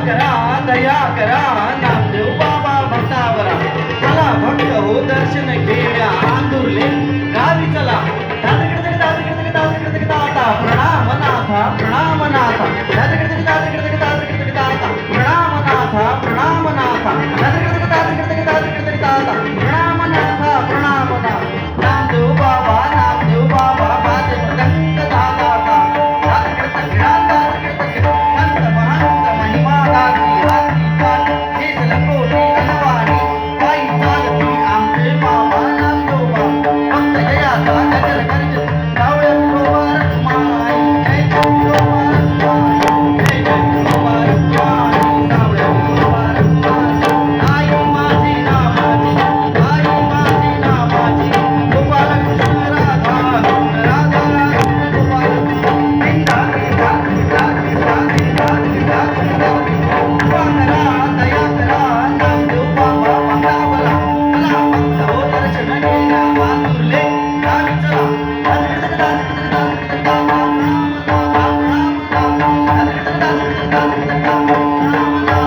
करा दया करा नामदेव बाबा भक्तावरा चला भक्त हो दर्शन घेऊया आंदुरले गावी चला प्रणाम नाथा प्रणाम नाथा प्रणाम नाथा प्रणाम नाथा प्रणाम नाथा प्रणाम नाथा नामदेव बाबा बाजे मृदंग दाता संत महंत महिमा गाती हाती पाठ हेच लंगोटी अनवाणी पायी चालती आमचे बाबा नामदेव बाबा भक्त जयाचा गजर गर्ज जावळे मुबारक माई जय जय मुबारक माई जय जय मुबारक माई जावळे मुबारक माई आई माझी नामाची गोपाल कृष्ण राधा राधा गोपाल इंदा इंदा इंदा इंदा इंदा इंदा करा दया करा नामदेव बाबा भक्तावरा चला भक्त हो दर्शन घेऊया आंदुरले गावी चला प्रणाम